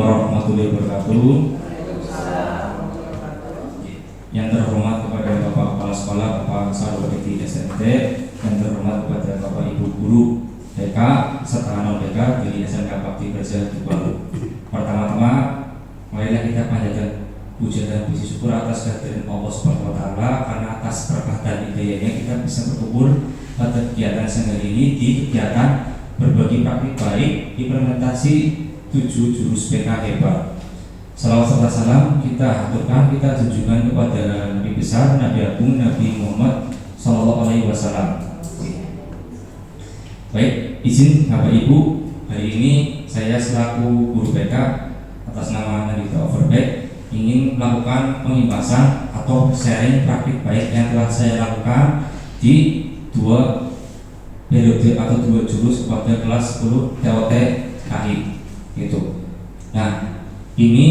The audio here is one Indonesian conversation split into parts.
warahmatullahi wabarakatuh. Yang terhormat kepada Bapak Kepala Sekolah Bapak Sarwati SMT, yang terhormat kepada Bapak Ibu Guru TK serta non TK dari SMK Bakti Praja Tubalu. Pertama-tama, marilah kita panjatkan puja dan puji syukur atas kehadiran Allah Subhanahu wa Ta'ala, karena atas berkah dan hidayahnya kita bisa berkumpul pada kegiatan siang hari ini di kegiatan berbagi praktik baik implementasi 7 jurus PK hebat. Salawat serta salam kita aturkan, kita junjungan kepada Nabi besar, Nabi Agung, Nabi Muhammad Sallallahu Alaihi Wasallam. Baik, izin Bapak Ibu, hari ini saya selaku guru PK atas nama Nadita Overback ingin melakukan pengimbasan atau sharing praktik baik yang telah saya lakukan di 2 periode atau 2 jurus kepada kelas 10 TOT KI gitu. Nah, ini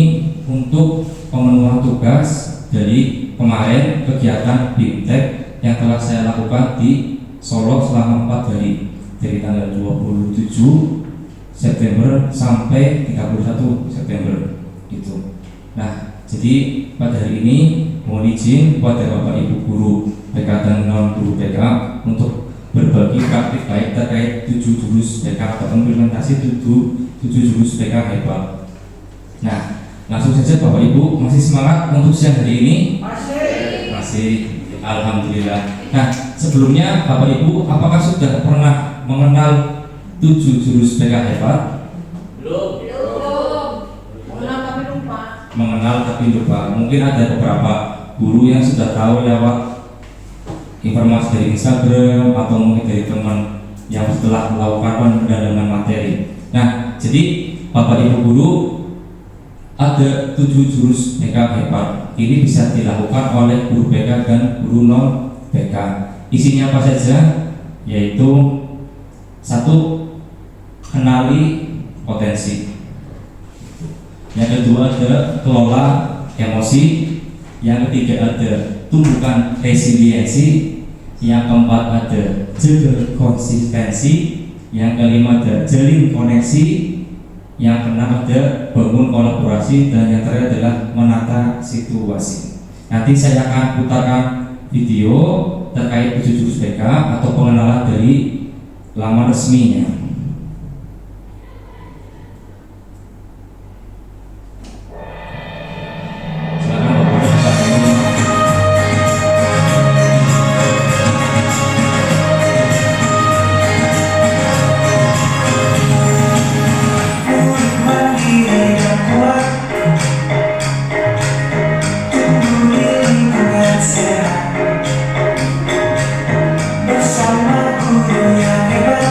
untuk pemenuhan tugas dari kemarin kegiatan BIMTEK yang telah saya lakukan di Solo selama 4 hari dari tanggal 27 September sampai 31 September gitu. Nah, jadi pada hari ini mohon izin kepada Bapak Ibu Guru PK dan non guru PK untuk berbagi praktik baik terkait 7 jurus PK atau implementasi 7 jurus PK hebat. Nah, langsung saja Bapak Ibu, masih semangat untuk siang hari ini? Masih, alhamdulillah. Nah, sebelumnya Bapak Ibu, apakah sudah pernah mengenal 7 jurus PK hebat? Belum. Mengenal tapi lupa. Mungkin ada beberapa guru yang sudah tahu lewat informasi dari Instagram atau mungkin dari teman yang setelah melakukan pendalaman materi. Nah, jadi Bapak Ibu guru, ada 7 jurus PK hebat. Ini bisa dilakukan oleh guru PK dan guru non PK. Isinya apa saja? Yaitu 1. Kenali potensi. Yang kedua ada kelola emosi. Yang ketiga ada tumbuhkan resiliensi. Yang keempat ada jaga konsistensi. Yang kelima ada jalin koneksi. Yang keenam ada bangun kolaborasi. Dan yang terakhir adalah menata situasi. Nanti saya akan putarkan video terkait 7 jurus PK atau pengenalan dari laman resminya. Bersama guru yang hebat,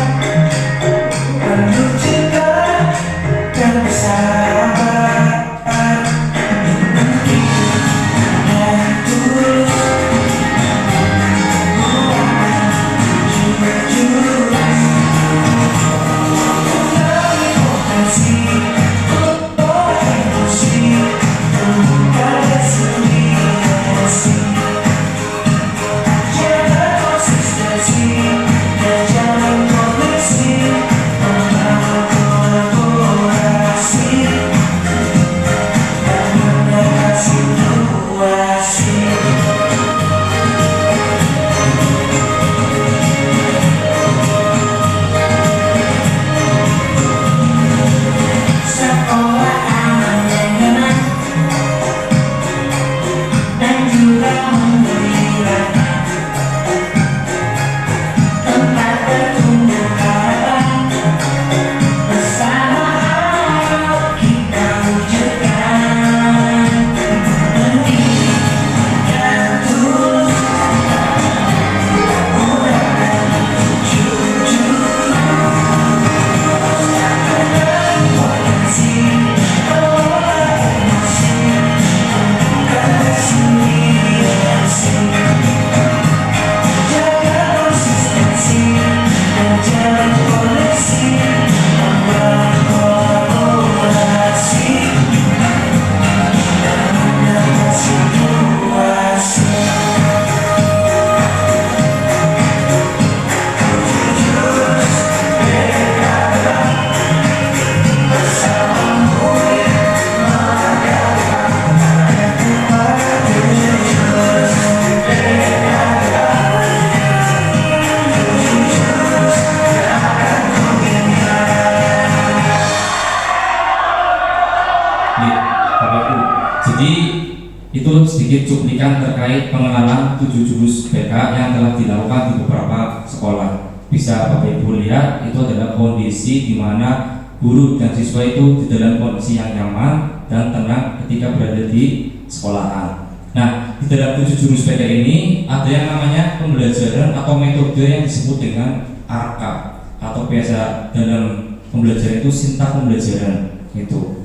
sedikit cuplikan terkait pengenalan 7 jurus BK yang telah dilakukan di beberapa sekolah. Bisa Bapak Ibu lihat, itu adalah kondisi di mana guru dan siswa itu di dalam kondisi yang nyaman dan tenang ketika berada di sekolahan. Nah, di dalam 7 jurus BK ini ada yang namanya pembelajaran atau metode yang disebut dengan ARKA, atau biasa dalam pembelajaran itu sintak pembelajaran itu.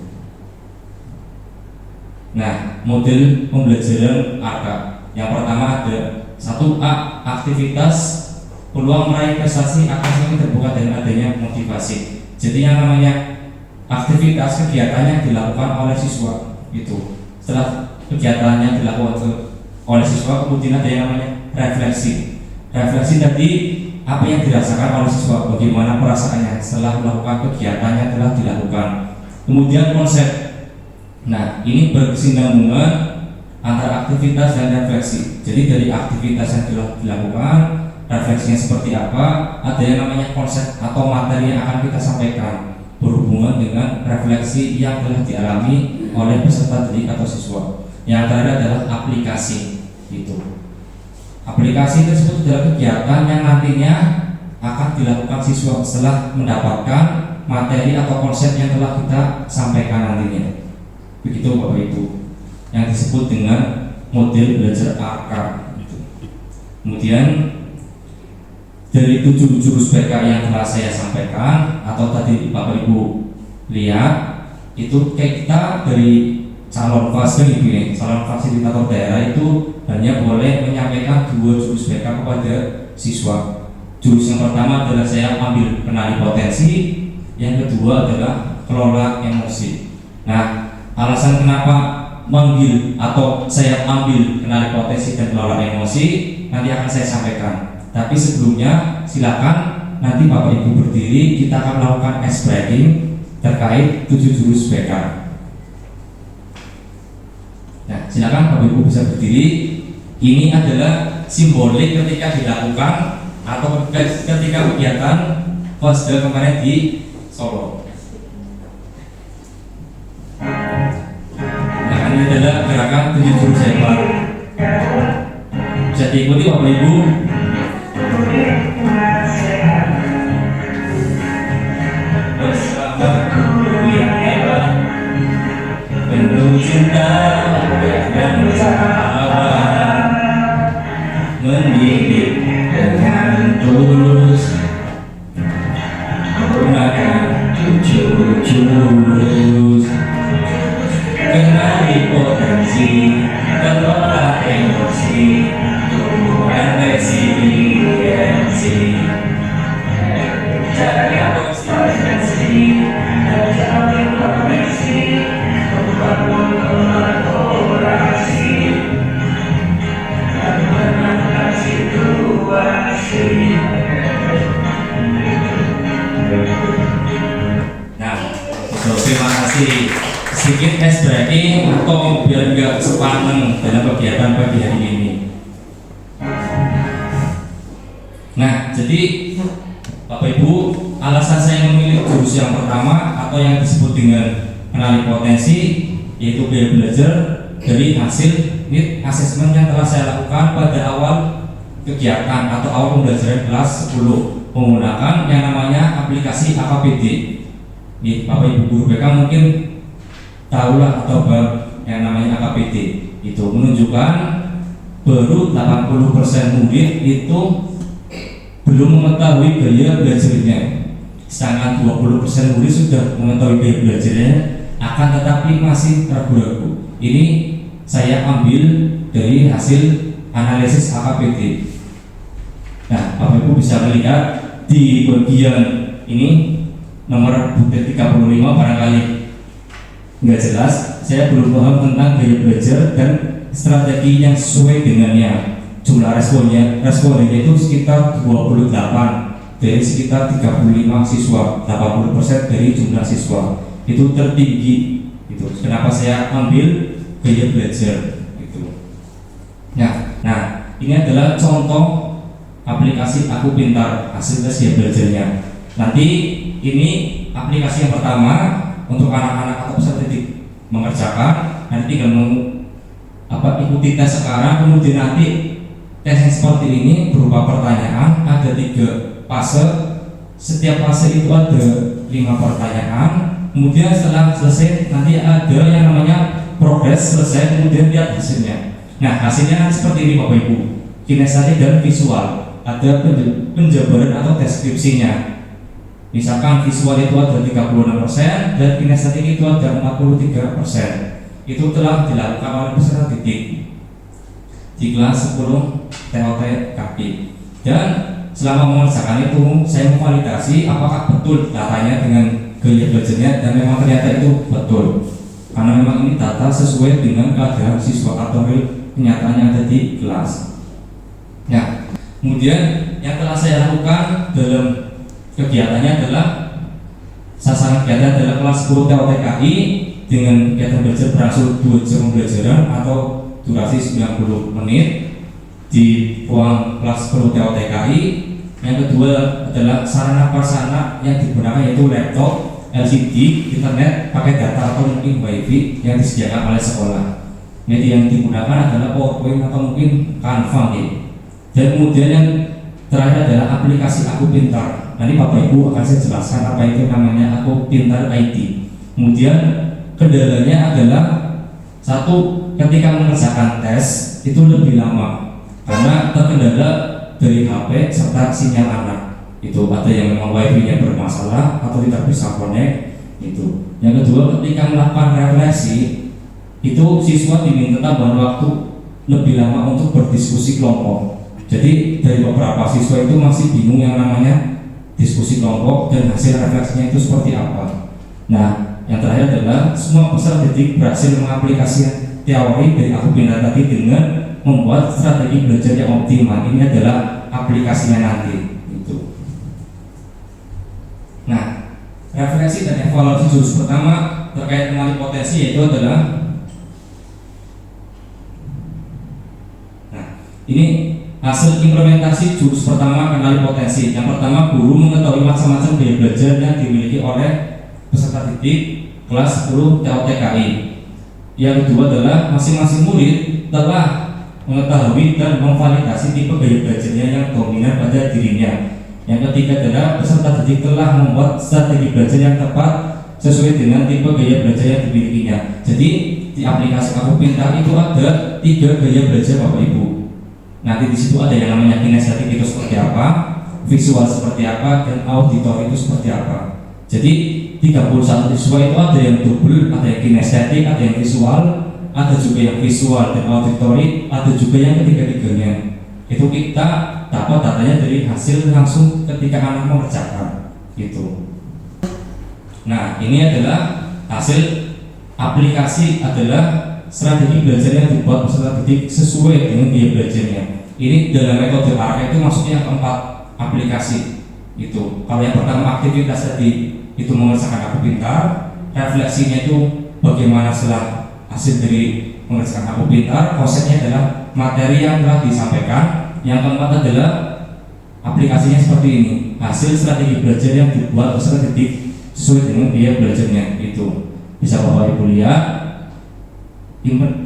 Nah, model pembelajaran ARKA yang pertama ada 1A, aktivitas peluang meraih prestasi akan semakin terbuka dengan adanya motivasi. Jadi yang namanya aktivitas kegiatan yang dilakukan oleh siswa itu, setelah kegiatannya dilakukan oleh siswa, kemudian ada yang namanya refleksi. Refleksi tadi apa yang dirasakan oleh siswa, bagaimana perasaannya setelah melakukan kegiatan yang telah dilakukan. Kemudian konsep. Nah, ini berkesinambungan antara aktivitas dan refleksi. Jadi dari aktivitas yang telah dilakukan, refleksinya seperti apa, ada yang namanya konsep atau materi yang akan kita sampaikan berhubungan dengan refleksi yang telah dialami oleh peserta didik atau siswa. Yang terakhir adalah aplikasi. Itu aplikasi tersebut adalah kegiatan yang nantinya akan dilakukan siswa setelah mendapatkan materi atau konsep yang telah kita sampaikan nantinya. Begitu Bapak Ibu yang disebut dengan model belajar ARKA. Kemudian dari 7 jurus BK yang telah saya sampaikan atau tadi Bapak Ibu lihat, itu kayak kita dari calon calon fasilitator daerah itu hanya boleh menyampaikan 2 jurus BK kepada siswa. Jurus yang pertama adalah saya ambil kenali potensi, yang kedua adalah kelola emosi. Nah, alasan kenapa mengambil atau saya ambil kenali potensi dan kelola emosi nanti akan saya sampaikan. Tapi sebelumnya silakan nanti Bapak Ibu berdiri, kita akan melakukan ice breaking terkait 7 jurus BK. Nah, silakan Bapak Ibu bisa berdiri. Ini adalah simbolik ketika dilakukan atau ketika kegiatan FOSDA kemarin di Solo. Ini adalah gerakan 7 jurus hebat. Bisa diikuti Bapak Ibu. Bersama guru yang hebat, penuh cinta dan sahabat, mendidik dengan tulus, gunakan 7 jurus. Kenali potensi, kelola emosi, tumbuhan resiliensi, jaga konsistensi, menjalin koneksi, membangun kolaborasi, dan menangkan situasi. Nah, terima kasih. Sedikit ice breaking atau biar enggak sepaneng dalam kegiatan pagi hari ini. Nah, jadi Bapak Ibu, alasan saya memilih jurus yang pertama atau yang disebut dengan kenali potensi, yaitu biaya belajar dari hasil need assessment yang telah saya lakukan pada awal kegiatan atau awal pembelajaran kelas 10 menggunakan yang namanya aplikasi AKPD. Nih, Bapak Ibu guru BK mungkin tahulah atau yang namanya AKPD. Itu menunjukkan baru 80% murid itu belum mengetahui gaya belajarnya, sedangkan 20% murid sudah mengetahui gaya belajarnya, akan tetapi masih ragu-ragu. Ini saya ambil dari hasil analisis AKPD. Nah, Bapak Ibu bisa melihat di bagian ini nomor butir 35 barangkali nggak jelas, saya belum paham tentang gaya belajar dan strategi yang sesuai dengannya. Jumlah respondennya itu sekitar 28 dari sekitar 35 siswa, 80% dari jumlah siswa. Itu tertinggi. Itu kenapa saya ambil gaya belajar itu. Nah, ini adalah contoh aplikasi Aku Pintar, hasil tes gaya belajarnya. Nanti ini aplikasi yang pertama untuk anak-anak atau peserta didik mengerjakan, nanti tinggal ikuti tes sekarang, kemudian nanti tes yang seperti ini berupa pertanyaan, ada 3 fase, setiap fase itu ada 5 pertanyaan, kemudian setelah selesai nanti ada yang namanya progres selesai, kemudian lihat hasilnya. Nah, hasilnya seperti ini Bapak Ibu, kinestetik dan visual, ada penjabaran atau deskripsinya. Misalkan visual itu ada 36% dan kinestetik itu ada 43%. Itu telah dilakukan oleh peserta didik di kelas 10 TOT-KP. Dan selama mengerjakan itu saya memvalidasi apakah betul datanya dengan gaya belajarnya, dan memang ternyata itu betul, karena memang ini data sesuai dengan keadaan siswa atau kenyataan yang ada di kelas. Nah, kemudian yang telah saya lakukan dalam kegiatannya adalah sasaran kegiatan adalah kelas 10 TOT-KI dengan kegiatan belajar berlangsung 2 jam pembelajaran atau durasi 90 menit di ruang kelas 10 TOT-KI. Yang kedua adalah sarana prasarana yang digunakan yaitu laptop, LCD, internet, pakai data atau mungkin wifi yang disediakan oleh sekolah. Media yang digunakan adalah PowerPoint atau mungkin Canva. Dan kemudian yang terakhir adalah aplikasi Aku Pintar. Nanti Bapak Ibu akan saya jelaskan apa itu namanya Aku Pintar ID. Kemudian kendalanya adalah satu, ketika mengerjakan tes itu lebih lama karena terkendala dari HP serta sinyal anak. Itu ada yang memang wifi-nya bermasalah atau tidak bisa connect. Itu. Yang kedua, ketika melakukan refleksi itu siswa diminta tambahan waktu lebih lama untuk berdiskusi kelompok. Jadi dari beberapa siswa itu masih bingung yang namanya diskusi kelompok dan hasil refleksinya itu seperti apa. Nah, yang terakhir adalah semua peserta didik berhasil mengaplikasikan teori dari Aku Pintar tadi dengan membuat strategi belajar yang optimal. Ini adalah aplikasinya nanti. Itu. Nah, refleksi dan evaluasi jurus pertama terkait mengenali potensi yaitu adalah, nah, ini hasil implementasi jurus pertama kenali potensi. Yang pertama, guru mengetahui macam-macam gaya belajar yang dimiliki oleh peserta didik kelas 10 TOT-KI. Yang kedua adalah masing-masing murid telah mengetahui dan memvalidasi tipe gaya belajarnya yang dominan pada dirinya. Yang ketiga adalah peserta didik telah membuat strategi belajar yang tepat sesuai dengan tipe gaya belajar yang dimilikinya. Jadi di aplikasi Aku Pintar itu ada 3 gaya belajar Bapak Ibu. Nanti di situ ada yang namanya kinestetik itu seperti apa, visual seperti apa, dan auditori itu seperti apa. Jadi 31 siswa itu ada yang double, ada yang kinestetik, ada yang visual, ada juga yang visual dan auditori, ada juga yang ketiga-tiganya. Itu kita dapat datanya dari hasil langsung ketika anak mengerjakan gitu. Nah, ini adalah hasil aplikasi, adalah strategi belajar yang dibuat peserta didik sesuai dengan gaya belajarnya. Ini dalam metode ARK itu maksudnya 4 aplikasi itu. Kalau yang pertama aktivitas tadi itu mengerjakan Aku Pintar, refleksinya itu bagaimana setelah hasil dari mengerjakan Aku Pintar, konsepnya adalah materi yang telah disampaikan. Yang keempat adalah aplikasinya seperti ini, hasil strategi belajar yang dibuat peserta didik sesuai dengan gaya belajarnya. Itu bisa Bapak Ibu lihat.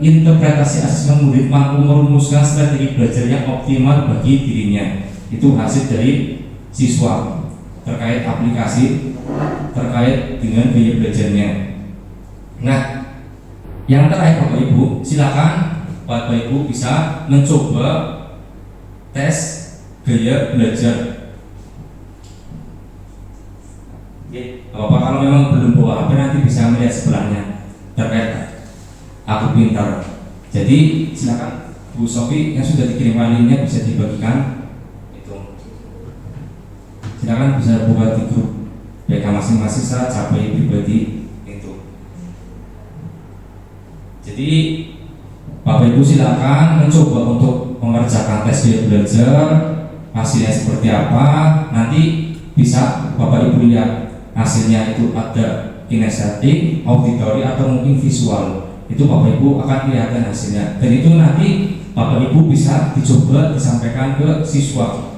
Interpretasi asesmen murid mampu merumuskan strategi belajar yang optimal bagi dirinya. Itu hasil dari siswa terkait aplikasi, terkait dengan gaya belajarnya. Nah, yang terakhir Bapak Ibu, silakan Bapak Ibu bisa mencoba tes gaya belajar. Bapak kalau memang belum bawa HP nanti bisa melihat sebelahnya terkait Aku Pintar. Jadi silakan Bu Sofi yang sudah dikirimkan linknya bisa dibagikan. Itu silakan bisa buka di grup BK masing-masing saat capai pribadi itu. Jadi Bapak Ibu silakan mencoba untuk mengerjakan tes gaya belajar, hasilnya seperti apa. Nanti bisa Bapak Ibu lihat hasilnya itu ada kinestetik, auditori atau mungkin visual. Itu Bapak Ibu akan kelihatan hasilnya, dan itu nanti Bapak Ibu bisa dicoba disampaikan ke siswa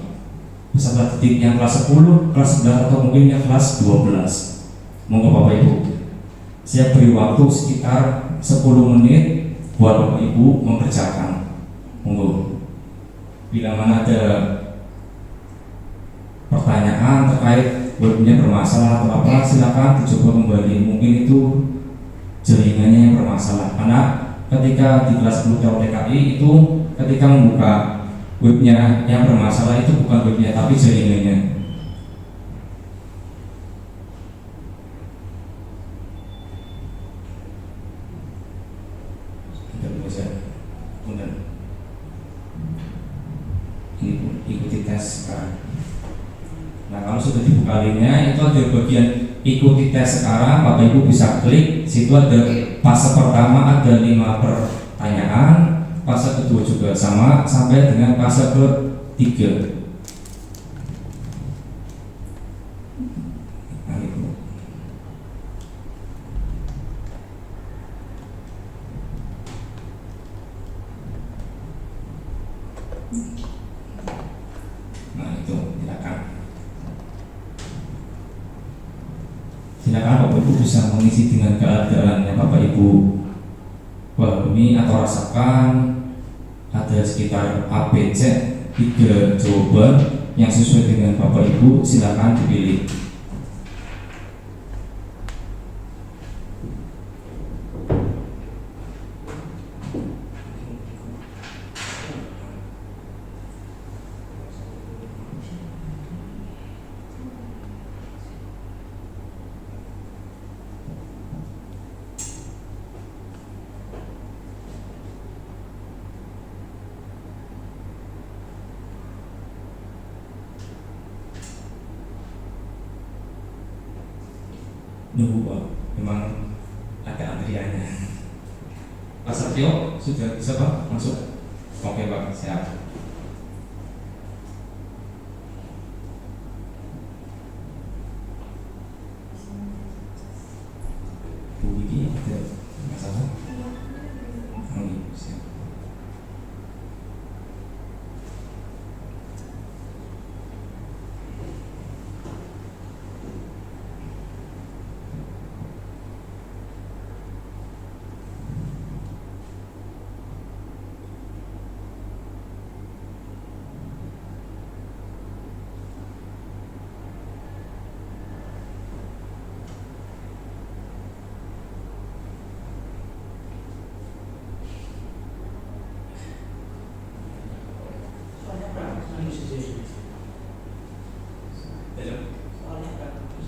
peserta didik yang kelas 10, kelas 11 atau mungkin yang kelas 12. Monggo Bapak Ibu, saya beri waktu sekitar 10 menit buat Bapak Ibu mengerjakan. Monggo. Bila mana ada pertanyaan terkait webnya bermasalah atau apa, silakan dicoba kembali. Mungkin itu jaringannya yang bermasalah. Karena ketika di kelas 10 TKI itu ketika membuka webnya yang bermasalah itu bukan webnya tapi jaringannya. Ini ikuti tes sekarang. Nah, kalau sudah dibuka linknya itu ada bagian ikuti tes sekarang, Bapak Ibu bisa klik. Situ ada fase pertama ada 5 pertanyaan, fase kedua juga sama sampai dengan fase ketiga. Nah itu silakan Bapak Ibu bisa mengisi dengan keadaan yang Bapak Ibu pahami atau rasakan. Ada sekitar ABC 3 jawaban yang sesuai dengan Bapak Ibu, silakan dipilih. Nunggu Pak, memang ada antriannya. Pak Satyo sudah bisa Pak masuk? Oke Pak, siap. Bu Wiki ada masalah? Siap.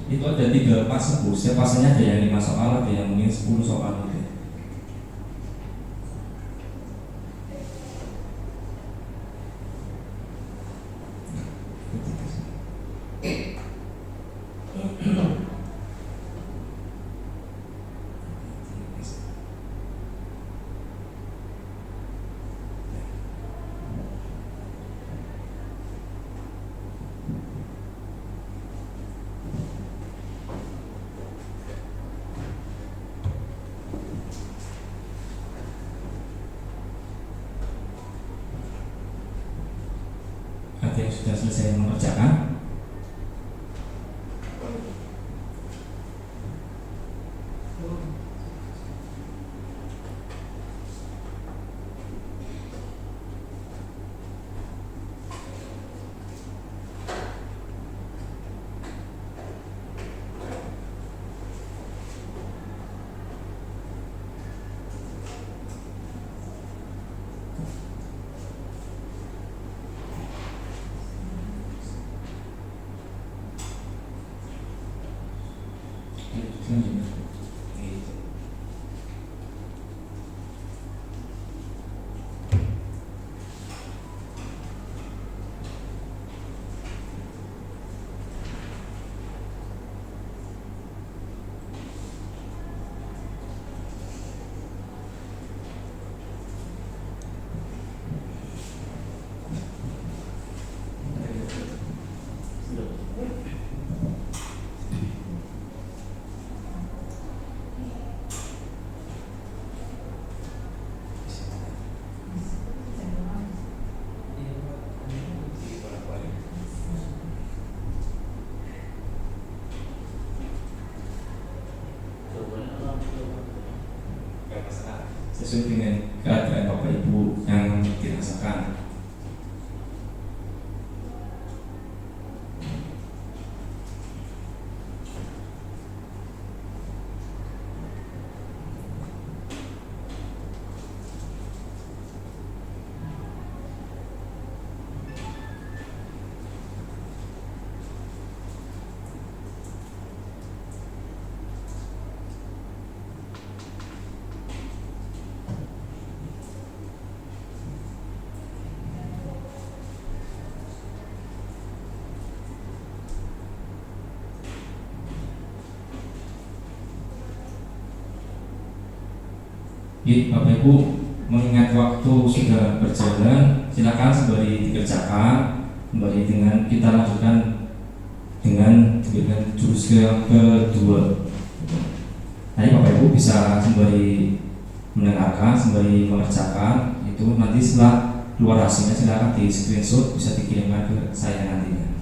Itu ada 3 fase Bu, setiap fasenya ada yang 5 soal, ada yang mungkin 10 soal gitu. Ada yang sudah selesai mengerjakan? Sesuai dengan keadaan Bapak Ibu yang dirasakan. Bapak Ibu, mengingat waktu sudah berjalan, silakan sembari dikerjakan, sembari dengan kita lanjutkan dengan jurus yang kedua. Nanti Bapak Ibu bisa sembari mendengarkan, sembari mengerjakan, itu nanti setelah keluar hasilnya silakan di screenshot, bisa dikirimkan ke saya nantinya.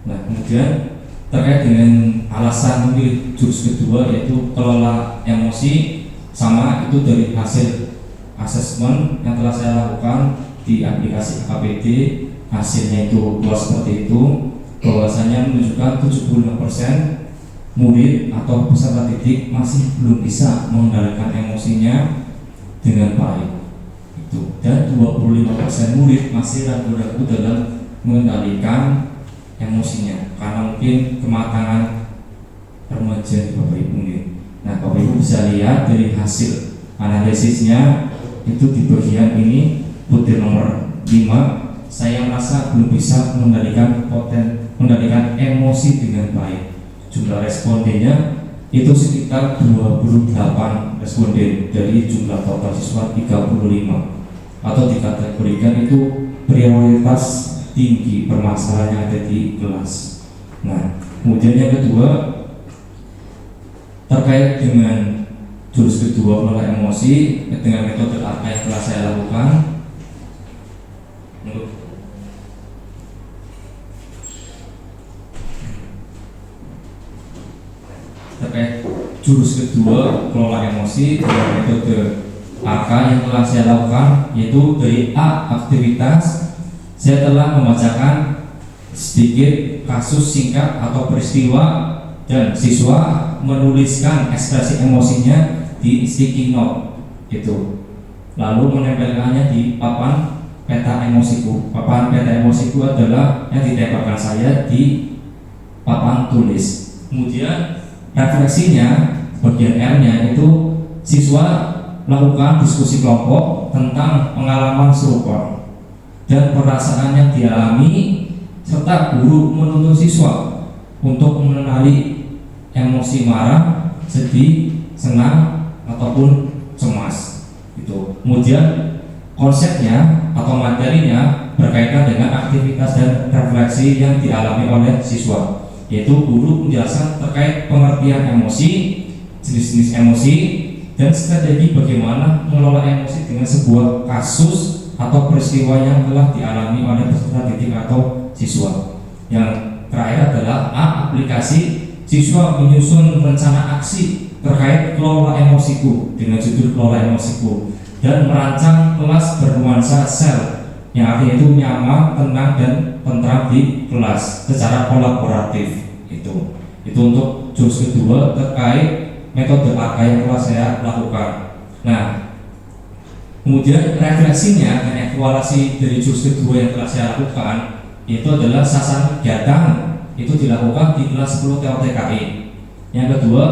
Nah, kemudian terkait dengan alasan memilih jurus kedua, yaitu kelola emosi, sama itu dari hasil asesmen yang telah saya lakukan di aplikasi APD. Hasilnya itu keluar seperti itu, bahwasanya menunjukkan 75% murid atau peserta didik masih belum bisa mengendalikan emosinya dengan baik itu, dan 25% murid masih ragu-ragu dalam mengendalikan emosinya karena mungkin kematangan remaja di Bapak Ibu ini. Nah, Bapak Ibu bisa lihat dari hasil analisisnya itu di bagian ini butir nomor 5, saya merasa belum bisa mengendalikan emosi dengan baik. Jumlah respondennya itu sekitar 28 responden dari jumlah total siswa 35, atau dikategorikan itu prioritas tinggi permasalahan yang ada di kelas. Nah, kemudian yang kedua terkait dengan jurus kedua kelola emosi dengan metode ARKA yang telah saya lakukan. Terkait jurus kedua kelola emosi dengan metode ARKA yang telah saya lakukan, yaitu dari A, aktivitas, saya telah membacakan sedikit kasus singkat atau peristiwa dan siswa menuliskan ekspresi emosinya di sticky note itu, lalu menempelkannya di papan peta emosiku. Papan peta emosiku adalah yang ditempelkan saya di papan tulis. Kemudian refleksinya bagian R-nya itu siswa melakukan diskusi kelompok tentang pengalaman serupa dan perasaan yang dialami, serta guru menuntun siswa untuk mengenali emosi marah, sedih, senang, ataupun cemas itu. Kemudian konsepnya atau materinya berkaitan dengan aktivitas dan refleksi yang dialami oleh siswa, yaitu guru menjelaskan terkait pengertian emosi, jenis-jenis emosi, dan strategi bagaimana mengelola emosi dengan sebuah kasus atau peristiwa yang telah dialami oleh peserta didik atau siswa. Yang terakhir adalah A, aplikasi, siswa menyusun rencana aksi terkait kelola emosiku dengan judul kelola emosiku, dan merancang kelas bernuansa sel yang artinya itu nyaman, tenang, dan tentram di kelas secara kolaboratif. Itu untuk jurus kedua terkait metode ARKA yang telah saya lakukan. Nah, kemudian refleksinya dan evaluasi dari jurus kedua yang telah saya lakukan itu adalah sasaran kegiatan itu dilakukan di kelas 10 TOTKI. Yang kedua,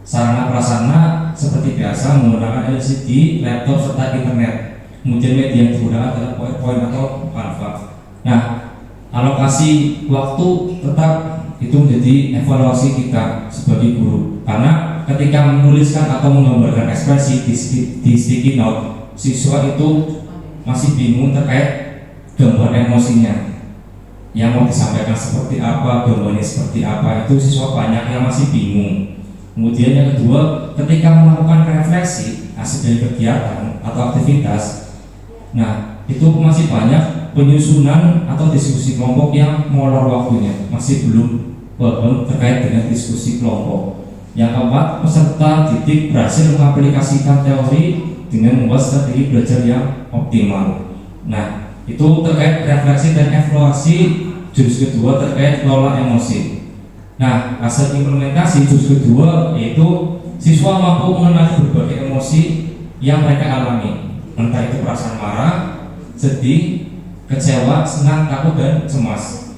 sarana prasarana seperti biasa menggunakan LCD, laptop, serta internet. Kemudian media yang digunakan adalah PowerPoint atau Canva. Nah, alokasi waktu tetap itu menjadi evaluasi kita sebagai guru, karena ketika menuliskan atau menggambarkan ekspresi di sticky note, siswa itu masih bingung terkait gambar emosinya yang mau disampaikan seperti apa, gambarnya seperti apa, itu siswa banyak yang masih bingung. Kemudian yang kedua, ketika melakukan refleksi hasil dari kegiatan atau aktivitas, nah itu masih banyak penyusunan atau diskusi kelompok yang molor waktunya, masih belum paham terkait dengan diskusi kelompok. Yang keempat, peserta didik berhasil mengaplikasikan teori dengan membuat strategi belajar yang optimal. Nah, itu terkait refleksi dan evaluasi jurus kedua terkait kelola emosi. Nah, hasil implementasi jurus kedua yaitu siswa mampu mengenali berbagai emosi yang mereka alami, entah itu perasaan marah, sedih, kecewa, senang, takut, dan cemas.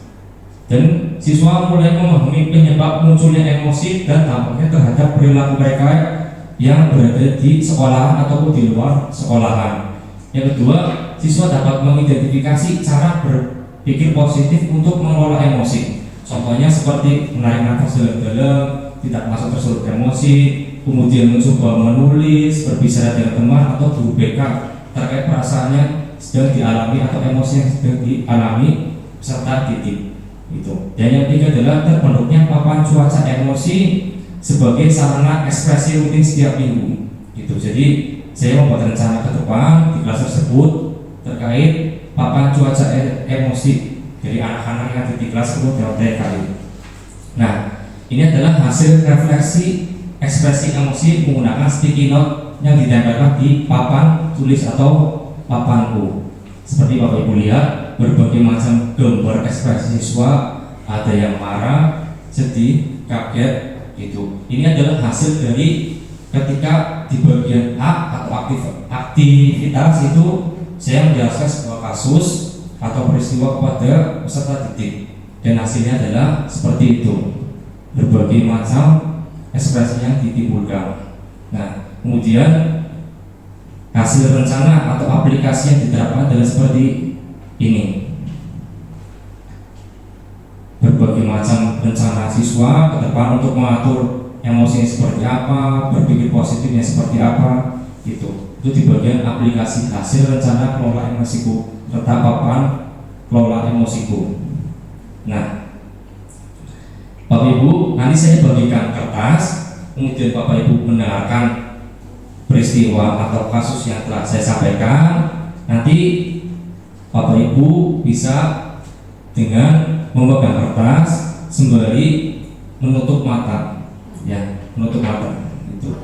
Dan siswa mulai memahami penyebab munculnya emosi dan dampaknya terhadap perilaku mereka yang berada di sekolahan ataupun di luar sekolahan. Yang kedua, siswa dapat mengidentifikasi cara berpikir positif untuk mengelola emosi. Contohnya seperti menarik nafas dalam-dalam, tidak masuk tersulut emosi, kemudian mencoba menulis, berbicara dengan teman atau guru BK terkait perasaannya sedang dialami atau emosi yang sedang dialami peserta didik. Itu. Dan yang ketiga adalah terbentuknya papan cuaca emosi sebagai sarana ekspresi rutin setiap minggu. Gitu. Jadi saya membuat rencana ke depan di kelas tersebut terkait papan cuaca emosi dari anak-anak yang ada di kelas TK. Nah, ini adalah hasil refleksi ekspresi emosi menggunakan sticky note yang ditempelkan di papan tulis atau papanku. Seperti Bapak Ibu lihat, berbagai macam gambar ekspresi siswa, ada yang marah, sedih, kaget, gitu. Ini adalah hasil dari ketika di bagian A atau aktivitas itu saya menjelaskan sebuah kasus atau peristiwa kepada peserta didik, dan hasilnya adalah seperti itu, berbagai macam ekspresi yang ditimbulkan. Nah, kemudian hasil rencana atau aplikasi yang diterapkan adalah seperti ini. Berbagai macam rencana siswa ke depan untuk mengatur emosinya seperti apa, berpikir positifnya seperti apa, gitu. Itu di bagian aplikasi hasil rencana kelola emosiku serta papan kelola emosiku. Nah, Bapak Ibu, nanti saya bagikan kertas, kemudian Bapak Ibu mendengarkan peristiwa atau kasus yang telah saya sampaikan. Nanti Bapak Ibu bisa dengan memegang kertas sembari menutup mata, ya, menutup mata. Itu.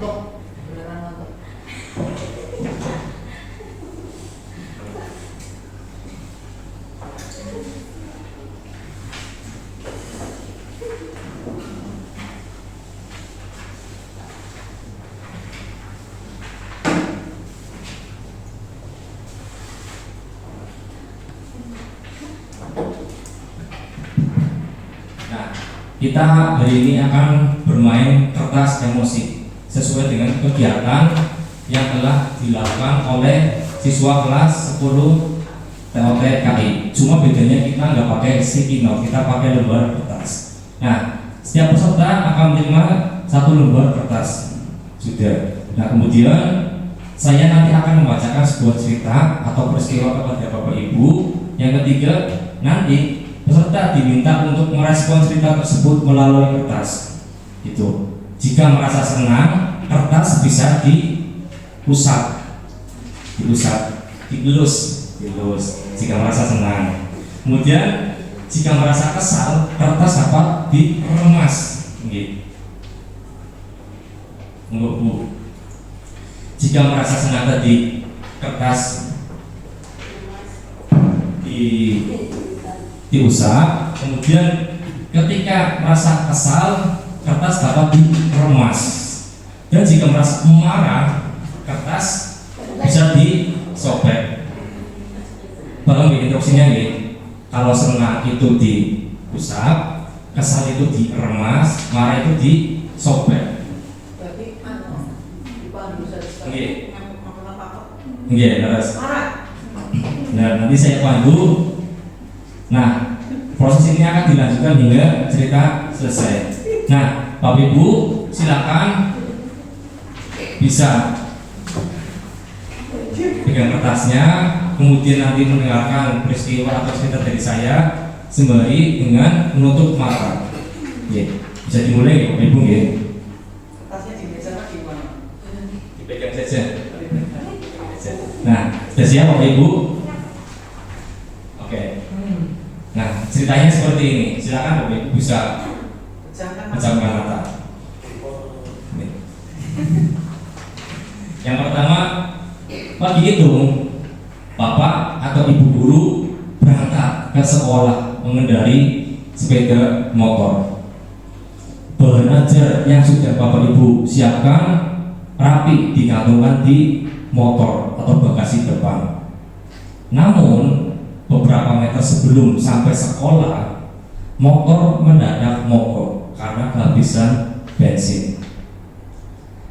Kita hari ini akan bermain kertas emosi sesuai dengan kegiatan yang telah dilakukan oleh siswa kelas 10 TOT-KI. Cuma bedanya kita nggak pakai sticky note, kita pakai lembar kertas. Nah, setiap peserta akan menerima satu lembar kertas. Sudah. Nah, kemudian saya nanti akan membacakan sebuah cerita atau peristiwa kepada Bapak Ibu. Yang ketiga, nanti peserta diminta untuk merespon cerita tersebut melalui kertas. Gitu. Jika merasa senang, kertas bisa diusap, dielus. Jika merasa senang. Kemudian jika merasa kesal, kertas dapat diremas. Bu. Jika merasa senang tadi, kertas diusap. Kemudian ketika merasa kesal, kertas dapat diremas. Dan jika merasa marah, kertas bisa disobek. Paham ya instruksinya ya? Kalau senang itu diusap, kesal itu diremas, marah itu disobek. Nggih, terus. Nah, nanti saya pandu. Nah, proses ini akan dilanjutkan hingga cerita selesai. Nah, Bapak Ibu silakan bisa pegang kertasnya, kemudian nanti mendengarkan peristiwa atau cerita dari saya sembari dengan menutup mata. Bisa dimulai ya, Bapak Ibu ya. Kertasnya dipegang gimana? Dipegang saja. Nah, sudah siap Bapak Ibu? Oke. Nah, ceritanya seperti ini. Silakan Bapak Ibu bisa pejamkan mata. Pagi itu bapak atau ibu guru berangkat ke sekolah mengendarai sepeda motor. Bahan ajar yang sudah bapak ibu siapkan rapi digantungkan di motor atau bagasi depan. Namun beberapa meter sebelum sampai sekolah, motor mendadak mogok karena kehabisan bensin.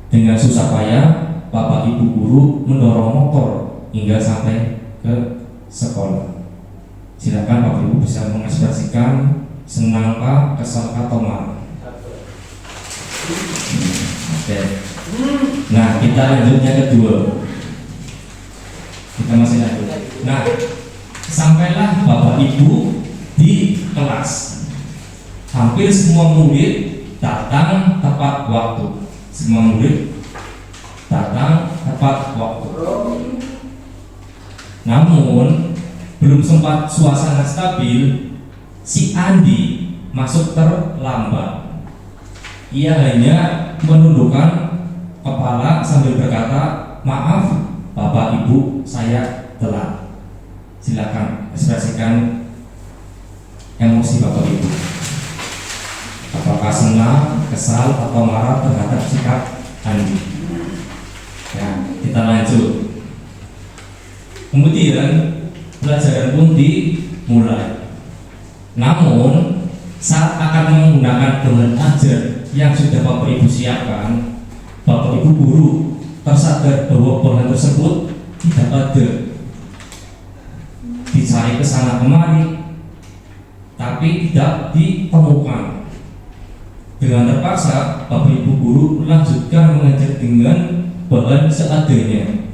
Dengan susah payah bapak ibu guru mendorong motor hingga sampai ke sekolah. Silakan bapak ibu bisa mengekspresikan senangkah, kesalkah, atau marah. Oke. Nah, kita lanjutnya kedua. Kita masih lanjut. Nah, sampailah bapak ibu di kelas. Hampir semua murid datang tepat waktu. Semua murid datang tepat waktu. Namun belum sempat suasana stabil, si Andi masuk terlambat. Ia hanya menundukkan kepala sambil berkata, "Maaf, Bapak Ibu, saya telat." Silakan ekspresikan emosi Bapak Ibu. Apakah senang, kesal, atau marah terhadap sikap Andi? Ya, kita lanjut. Kemudian pelajaran pun dimulai. Namun saat akan menggunakan bahan ajar yang sudah Bapak Ibu siapkan, Bapak Ibu guru tersadar bahwa bahan tersebut tidak ada. Dicari ke sana kemari, tapi tidak ditemukan. Dengan terpaksa, Bapak Ibu guru melanjutkan mengajar dengan bahan seadanya.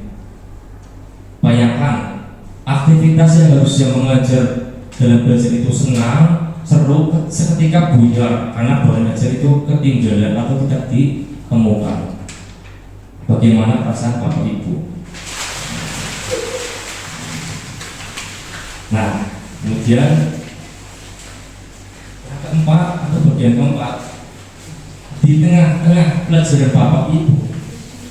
Bayangkan, aktivitas yang harusnya mengajar dalam belajar itu senang, seru, seketika buyar karena bahan ajar itu ketinggalan atau tidak ditemukan. Bagaimana perasaan Bapak Ibu? Nah, kemudian yang keempat atau bagian keempat, di tengah-tengah pelajaran Bapak Ibu,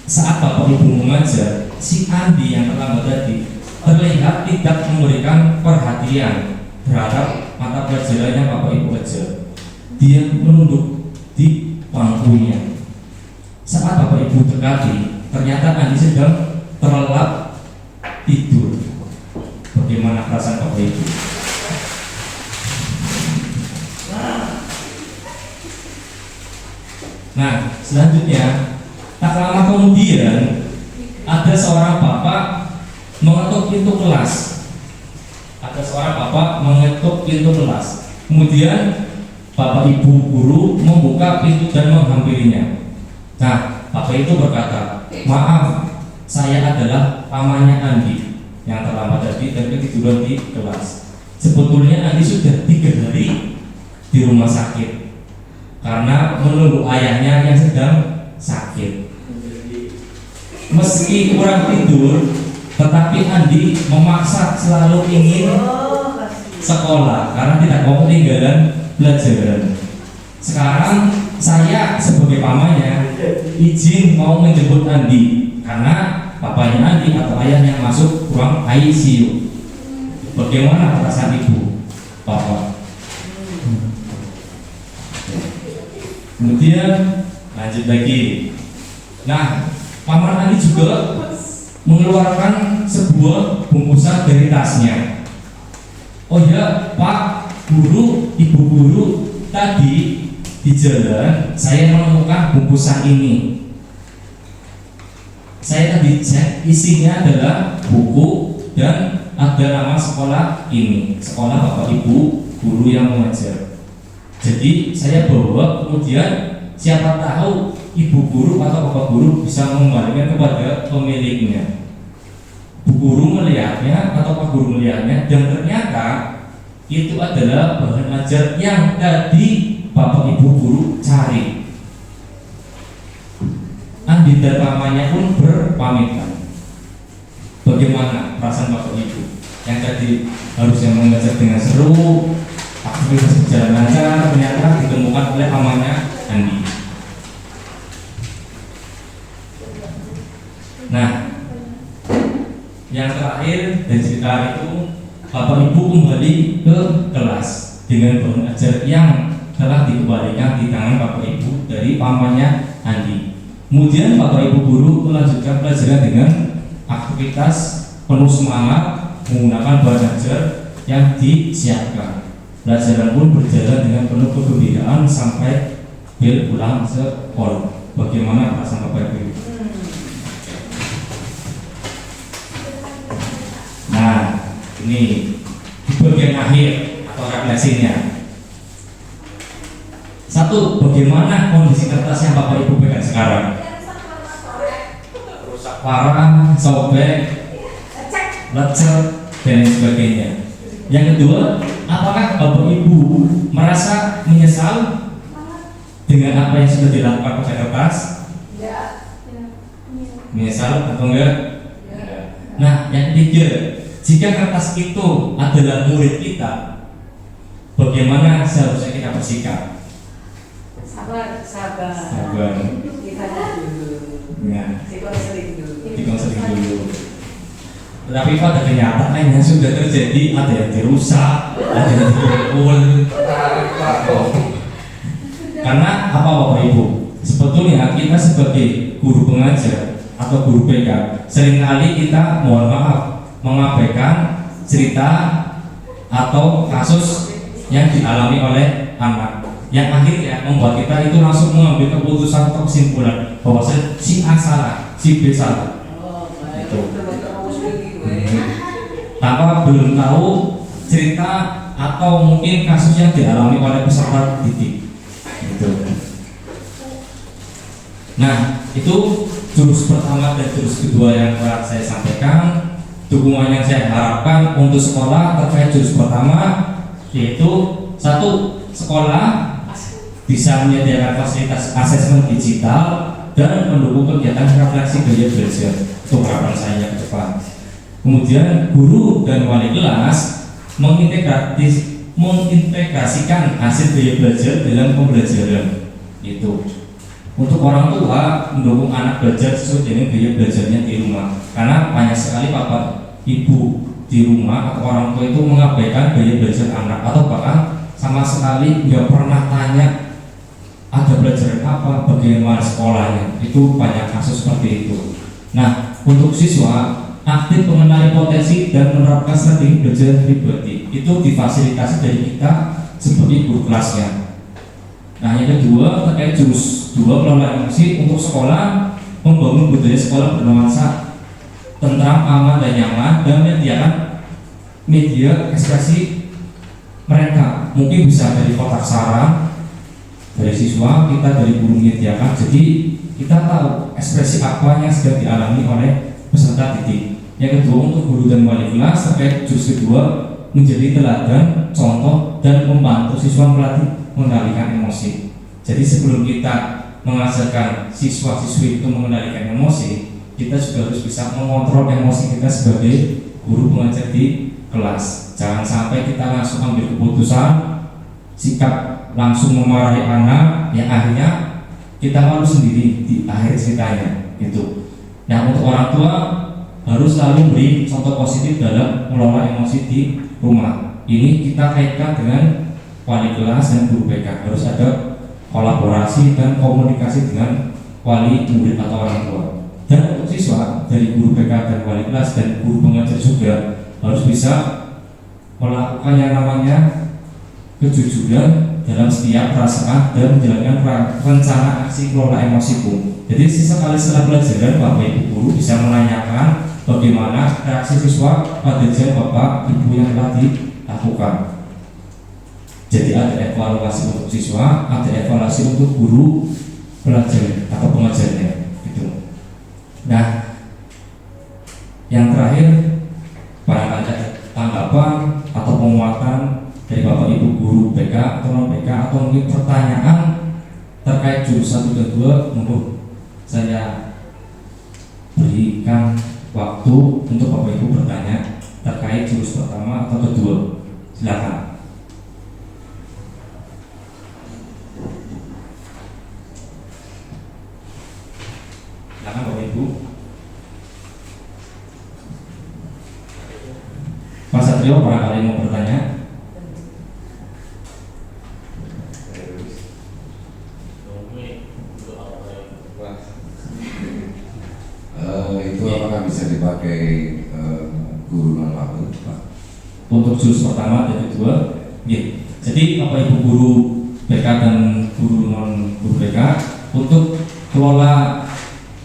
saat Bapak Ibu mengajar, si Andi yang terlambat tadi terlihat tidak memberikan perhatian terhadap mata pelajaran yang Bapak Ibu ajar. Dia menunduk di bangkunya. Saat Bapak Ibu dekati, ternyata Andi sedang terlelap tidur. Bagaimana perasaan Bapak Ibu? Nah, selanjutnya, tak lama kemudian ada seorang bapak mengetuk pintu kelas. Kemudian Bapak Ibu guru membuka pintu dan menghampirinya. Nah, bapak itu berkata, "Maaf, saya adalah pamannya Andi yang terlambat tadi dan ketiduran di kelas. Sebetulnya Andi sudah 3 hari di rumah sakit karena menunggu ayahnya yang sedang sakit. Meski kurang tidur, tetapi Andi memaksa selalu ingin sekolah karena tidak mau ketinggalan pelajaran. Sekarang saya sebagai pamannya izin mau menjemput Andi karena bapaknya Andi atau ayahnya masuk ruang ICU. Bagaimana perasaan ibu, bapak?" Kemudian lanjut lagi. Nah, paman Andi juga mengeluarkan sebuah bungkusan dari tasnya. "Oh ya, Pak Guru, Ibu Guru, tadi di jalan saya menemukan bungkusan ini. Saya tadi cek, isinya adalah buku dan ada nama sekolah ini, sekolah Bapak Ibu Guru yang mengajar. Jadi saya bawa, kemudian siapa tahu Ibu Guru atau Bapak Guru bisa mengembalikan kepada pemiliknya." Bu Guru melihatnya atau Pak Guru melihatnya, dan ternyata itu adalah bahan ajar yang tadi Bapak Ibu Guru cari. Andi dan pamannya pun berpamitan. Bagaimana perasaan Bapak Ibu yang tadi harusnya mengajar dengan seru, aktivitas berjalan lancar, ternyata ditemukan oleh pamannya Andi. Nah, terakhir dan cerita itu, Bapak Ibu kembali ke kelas dengan pengajar yang telah dikembalikan di tangan Bapak Ibu dari pamannya Andi. Kemudian Bapak Ibu guru melanjutkan pelajaran dengan aktivitas penuh semangat menggunakan bahan ajar yang disiapkan. Pelajaran pun berjalan dengan penuh kegembiraan sampai bel pulang sekolah. Bagaimana perasaan Bapak Ibu? Nah, ini di bagian akhir atau refleksinya. Satu, bagaimana kondisi kertas yang Bapak Ibu pegang sekarang? Rusak parah, sobek, lecet, dan lain sebagainya. Yang kedua, apakah Bapak Ibu merasa menyesal dengan apa yang sudah dilakukan pada kertas? Menyesal atau enggak? Nah, yang ketiga, jika kertas itu adalah murid kita, bagaimana seharusnya kita bersikap? Sabar. Kita dulu. Ya. Dikonseling dulu. Tetapi pada kenyataannya sudah terjadi, ada yang dirusak, ada yang dipukul. Karena apa Bapak Ibu? Sebetulnya kita sebagai guru pengajar atau guru BK seringkali kita mohon maaf mengabaikan cerita atau kasus yang dialami oleh anak, yang akhirnya membuat kita itu langsung mengambil keputusan atau kesimpulan bahwa si A salah, si B salah. Itu. Tanpa belum tahu cerita atau mungkin kasus yang dialami oleh peserta didik. Gitu. Nah, itu jurus pertama dan jurus kedua yang telah saya sampaikan. Dukungan yang saya harapkan untuk sekolah terkait jurus pertama yaitu satu, sekolah bisa menyediakan fasilitas asesmen digital dan mendukung kegiatan refleksi gaya belajar. Itu harapan saya ke depan. Kemudian guru dan wali kelas mengintegrasikan hasil gaya belajar dalam pembelajaran. Itu untuk orang tua mendukung anak belajar sesuai dengan gaya belajarnya di rumah, karena banyak sekali bapak ibu di rumah atau orang tua itu mengabaikan gaya belajar anak atau bahkan sama sekali nggak pernah tanya ada pelajaran apa, bagaimana sekolahnya. Itu banyak kasus seperti itu. Nah, untuk siswa aktif mengenali potensi dan menerapkan strategi belajar pribadi itu difasilitasi dari kita sebagai guru kelasnya. Nah, yang kedua terkait jurus 2 kelola emosi untuk sekolah, membangun budaya sekolah bernuansa tentram, aman dan nyaman dan menyediakan media ekspresi mereka. Mungkin bisa dari kotak saran dari siswa, kita dari guru menyediakan, jadi kita tahu ekspresi apa yang sedang dialami oleh peserta didik. Yang kedua untuk guru dan wali kelas terkait jurus kedua menjadi teladan, contoh dan membantu siswa melatih mengendalikan emosi. Jadi sebelum kita mengajarkan siswa-siswi itu mengendalikan emosi, kita juga harus bisa mengontrol emosi kita sebagai guru pengajar di kelas. Jangan sampai kita langsung ambil keputusan, sikap langsung memarahi anak, yang akhirnya kita malu sendiri di akhir ceritanya. Gitu. Nah, untuk orang tua harus selalu beri contoh positif dalam mengelola emosi di rumah. Ini kita kaitkan dengan wali kelas dan guru BK. Harus ada kolaborasi dan komunikasi dengan wali murid atau orang tua. Dan untuk siswa dari guru BK dan wali kelas dan guru pengajar juga harus bisa melakukan yang namanya kejujuran dalam setiap perasaan dan menjalankan rencana aksi kelola emosiku. Jadi sesekali setelah pelajaran Bapak Ibu guru bisa menanyakan bagaimana reaksi siswa pada jam Bapak Ibu yang telah dilakukan. Jadi ada evaluasi untuk siswa, ada evaluasi untuk guru pelajar atau pengajarnya. Gitu. Nah, yang terakhir barangkali ada tanggapan atau penguatan dari Bapak Ibu guru BK atau non BK atau mungkin pertanyaan terkait jurus 1 dan 2, monggo saya berikan waktu untuk Bapak Ibu bertanya terkait jurus pertama atau kedua. Silakan. Silakan Bapak Ibu. Satrio barangkali mau bertanya. Itu apakah bisa dipakai guru non mapel, Pak? Untuk jurus pertama dan kedua, ya. Jadi Bapak Ibu guru BK dan guru non guru BK untuk kelola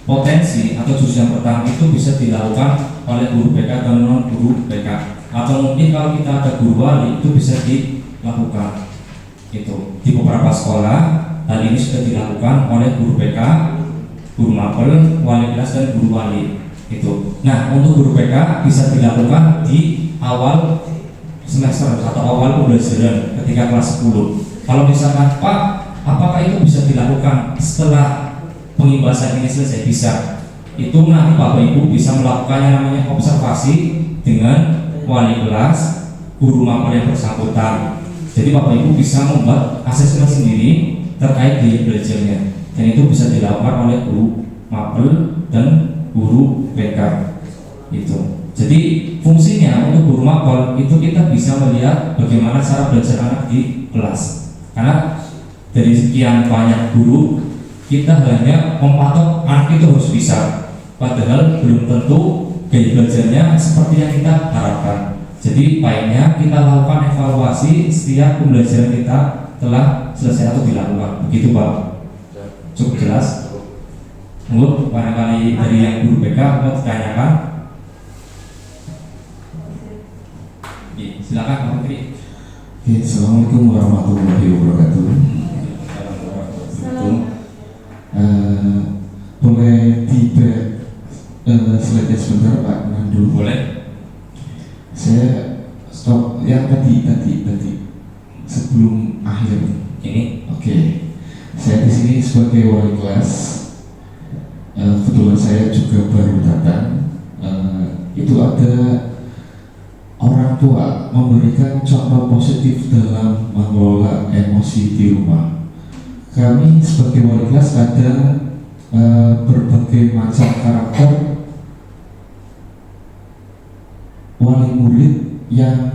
potensi atau jurus yang pertama itu bisa dilakukan oleh guru BK dan non guru BK, atau mungkin kalau kita ada guru wali itu bisa dilakukan. Itu di beberapa sekolah hal ini sudah dilakukan oleh guru BK, guru mapel, wali kelas dan guru wali. Itu. Nah, untuk guru BK bisa dilakukan di awal semester atau awal pembelajaran ketika kelas 10. Kalau misalkan Pak, apakah itu bisa dilakukan setelah pengimbasan ini selesai? Bisa. Itu nanti Bapak Ibu bisa melakukannya namanya observasi dengan wali kelas, guru mapel yang bersangkutan. Jadi Bapak Ibu bisa membuat asesmen sendiri terkait biaya belajarnya, dan itu bisa dilakukan oleh guru mapel dan guru BK. Itu. Jadi fungsinya untuk guru mapel itu kita bisa melihat bagaimana cara belajar anak di kelas. Karena dari sekian banyak guru kita hanya mematok anak itu harus bisa, padahal belum tentu gaya belajarnya seperti yang kita harapkan. Jadi baiknya kita lakukan evaluasi setiap pembelajaran kita telah selesai atau dilakukan. Begitu Pak? Cukup jelas? Mungkin barangkali dari yang guru BK mau ditanyakan. Silakan Pak Menteri. Assalamualaikum warahmatullahi wabarakatuh. Boleh slide sebentar Pak Nandu? Boleh. Saya stop yang tadi sebelum akhir. Ini. Oke. Saya di sini sebagai wali kelas. Kebetulan saya juga baru datang. Itu ada orang tua memberikan contoh positif dalam mengelola emosi di rumah. Kami sebagai wali kelas ada berbagai macam karakter wali murid yang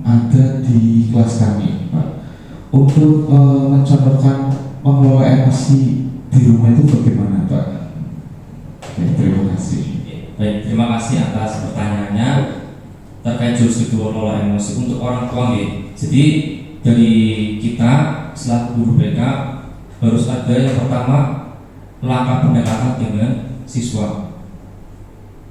ada di kelas kami, Pak. Untuk mencontohkan mengelola emosi di rumah itu bagaimana, Pak? Oke, terima kasih. Baik, terima kasih atas pertanyaannya terkait jurus kedua mengelola emosi untuk orang tua nih. Jadi dari kita selaku guru BK harus ada yang pertama langkah pendekatan dengan siswa.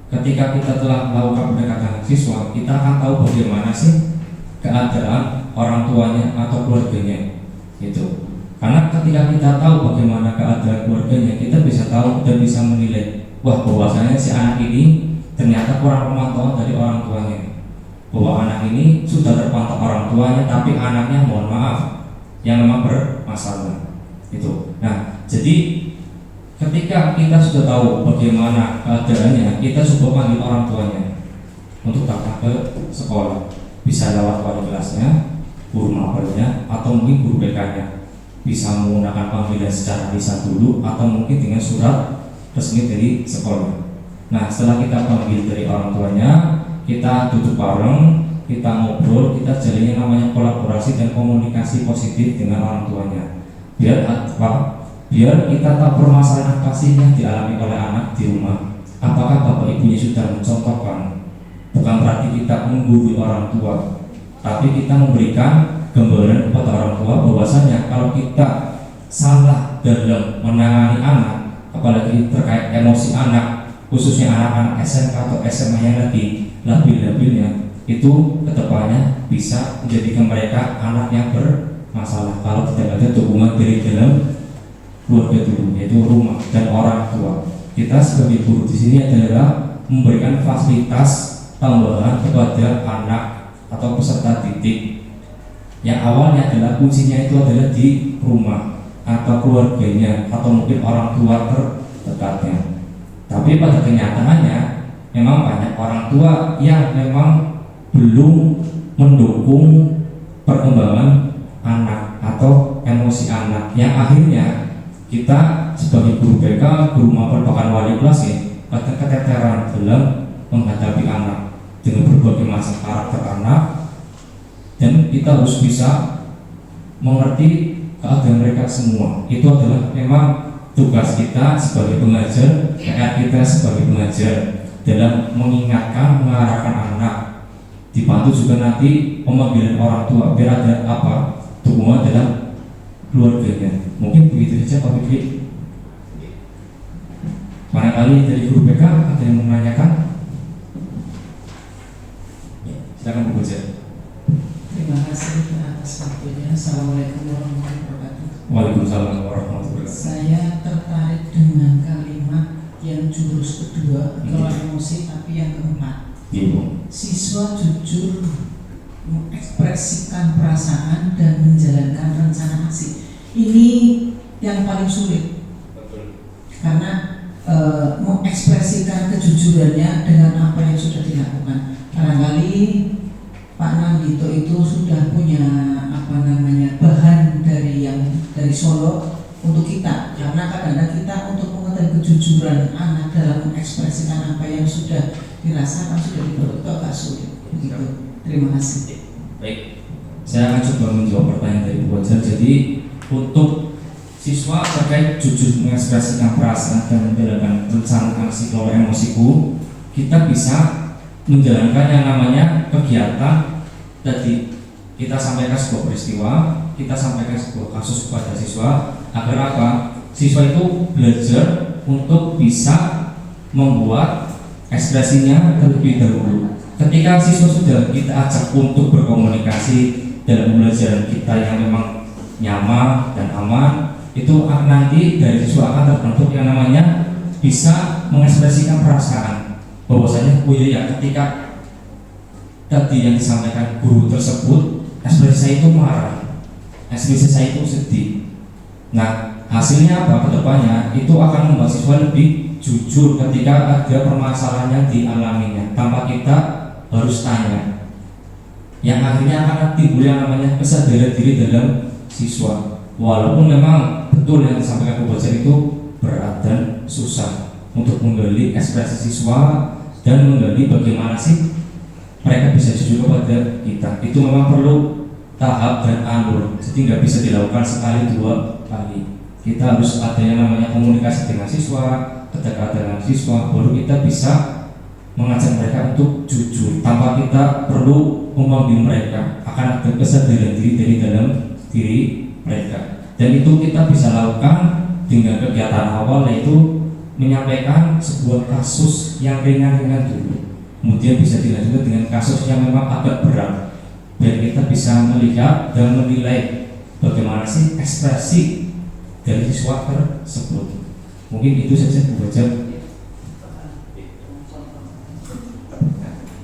Ketika kita telah melakukan pendekatan dengan siswa, kita akan tahu bagaimana sih keadaan orang tuanya atau keluarganya. Gitu. Karena ketika kita tahu bagaimana keadaan keluarganya, kita bisa tahu dan bisa menilai, wah bahwasanya si anak ini ternyata kurang pemantauan dari orang tuanya. Bahwa anak ini sudah terpantau orang tuanya, tapi anaknya mohon maaf yang memang bermasalah. Itu. Nah, jadi ketika kita sudah tahu bagaimana keadaannya, kita coba panggil orang tuanya untuk datang ke sekolah. Bisa lewat wali kelasnya, guru mapelnya, atau mungkin guru BK-nya. Bisa menggunakan panggilan secara lisan dulu, atau mungkin dengan surat resmi dari sekolah. Nah, setelah kita panggil dari orang tuanya, kita duduk bareng, kita ngobrol, kita jalin yang namanya kolaborasi dan komunikasi positif dengan orang tuanya. Biar apa? Biar kita tahu permasalahan apa sih yang dialami oleh anak di rumah. Apakah bapak ibunya sudah mencontohkan? Bukan berarti kita menggurui orang tua, tapi kita memberikan gambaran kepada orang tua bahwasanya kalau kita salah dalam menangani anak, apalagi terkait emosi anak, khususnya anak-anak SMK atau SMA yang lagi labil-labilnya, itu kedepannya bisa menjadikan mereka anak yang bermasalah kalau tidak ada dukungan dari dalam keluarga dulu, yaitu rumah dan orang tua. Kita sebagai guru di sini adalah memberikan fasilitas tambahan kepada anak atau peserta didik yang awalnya adalah kuncinya itu adalah di rumah atau keluarganya atau mungkin orang tua terdekatnya. Tapi pada kenyataannya memang banyak orang tua yang memang belum mendukung perkembangan anak atau emosi anak, yang akhirnya kita sebagai guru BK, guru mapel bahkan wali kelas ya, kadang keteteran dalam menghadapi anak dengan berbagai macam karakter anak, dan kita harus bisa mengerti keadaan mereka semua. Itu adalah memang tugas kita sebagai pengajar, PR kita sebagai pengajar dalam mengingatkan, mengarahkan anak. Dibantu juga nanti pemanggilan orang tua biar ada dukungan dalam keluarganya. Mungkin begitu saja Pak Fikri. Barangkali dari guru BK ada yang menanyakan? Ya, silakan Bu Boja. Terima kasih atas waktunya. Assalamualaikum warahmatullahi wabarakatuh. Waalaikumsalam warahmatullahi wabarakatuh. Saya tertarik dengan kalimat yang jurus kedua, kalau emosi tapi yang keempat. Ibu. Siswa jujur mengekspresikan perasaan dan menjalankan rencana aksi. Ini yang paling sulit. Karena mengekspresikan kejujurannya dengan apa yang sudah dilakukan. Barangkali Pak Nandito itu sudah punya bahan dari Solo untuk kita, karena kadang-kadang kita untuk mengetahui kejujuran anak dalam mengekspresikan apa yang sudah dirasakan sudah dibentuk agak sulit. Begitu. Terima kasih. Baik, saya akan coba menjawab pertanyaan dari Bu Boja. Jadi untuk siswa terkait jujur mengekspresikan perasaan dan menjalankan rencana aksi kelola emosiku, kita bisa menjalankan yang namanya kegiatan. Tadi kita sampaikan sebuah peristiwa, kita sampaikan sebuah kasus kepada siswa agar apa? Siswa itu belajar untuk bisa membuat ekspresinya terlebih dahulu. Ketika siswa sudah kita ajak untuk berkomunikasi dalam pembelajaran kita yang memang nyaman dan aman, itu nanti dari siswa akan terbentuk yang namanya bisa mengekspresikan perasaan. Bahwasanya ketika tadi yang disampaikan guru tersebut, ekspresi saya itu marah, ekspresi saya itu sedih. Nah, hasilnya apa? Kedepannya itu akan membuat siswa lebih jujur ketika ada permasalahan yang dialaminya tanpa kita harus tanya. Yang akhirnya akan timbul yang namanya kesadaran diri dalam siswa. Walaupun memang betul yang disampaikan Bu Boja itu berat dan susah untuk menggali ekspresi siswa dan menggali bagaimana sih mereka bisa jujur kepada kita. Itu memang perlu tahap dan alur, jadi nggak bisa dilakukan sekali dua kali. Kita harus ada yang namanya komunikasi dengan siswa, kedekatan dengan siswa, baru kita bisa mengajak mereka untuk jujur tanpa kita perlu memanggil mereka. Akan ada kesadaran diri dari dalam diri mereka, dan itu kita bisa lakukan dengan kegiatan awal, yaitu menyampaikan sebuah kasus yang ringan-ringan dulu, kemudian bisa dilanjutkan dengan kasus yang memang agak berat, biar kita bisa melihat dan menilai bagaimana sih ekspresi dari siswa tersebut. Mungkin itu saja Bu Boja.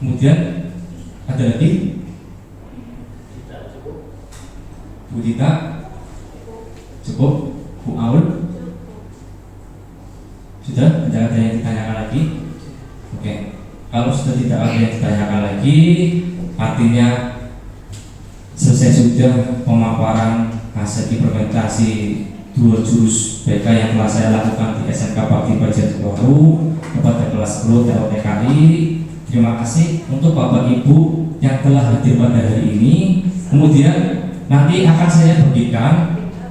Kemudian ada lagi Bu Dita, cukup? Bu Aul, sudah? Tidak ada yang ditanyakan lagi? Oke. Kalau sudah tidak ada yang ditanyakan lagi, artinya selesai sudah pemaparan hasil implementasi 2 jurus BK yang telah saya lakukan di SMK Bakti Bajar Baru kepada kelas 10 TOTKI. Terima kasih untuk Bapak Ibu yang telah hadir pada hari ini. Kemudian nanti akan saya bagikan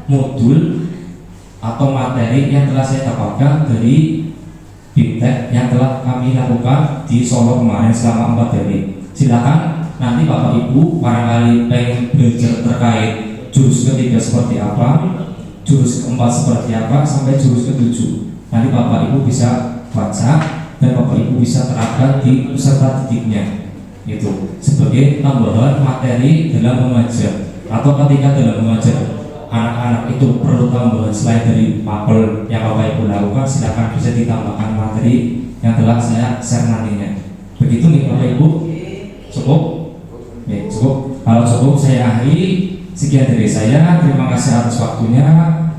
modul atau materi yang telah saya dapatkan dari BIMTEK yang telah kami lakukan di Solo kemarin selama 4 hari. Silakan nanti Bapak Ibu barangkali pengen belajar terkait jurus ketiga seperti apa, jurus keempat seperti apa, sampai jurus ketujuh. Nanti Bapak Ibu bisa baca dan Bapak Ibu bisa terapkan di peserta didiknya. Itu sebagai tambahan materi dalam mengajar, atau ketika dalam mengajar anak-anak itu perlu tambahan selain dari mapel yang Bapak Ibu lakukan, silakan bisa ditambahkan materi yang telah saya share nantinya. Begitu nih Bapak Ibu. Cukup? Ya, cukup. Kalau cukup saya akhiri. Sekian dari saya. Terima kasih atas waktunya.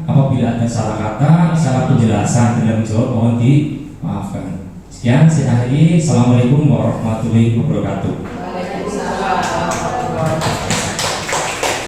Apabila ada salah kata, salah penjelasan dalam jawab, mohon dimaafkan. Sekian saya akhiri. Assalamualaikum warahmatullahi wabarakatuh.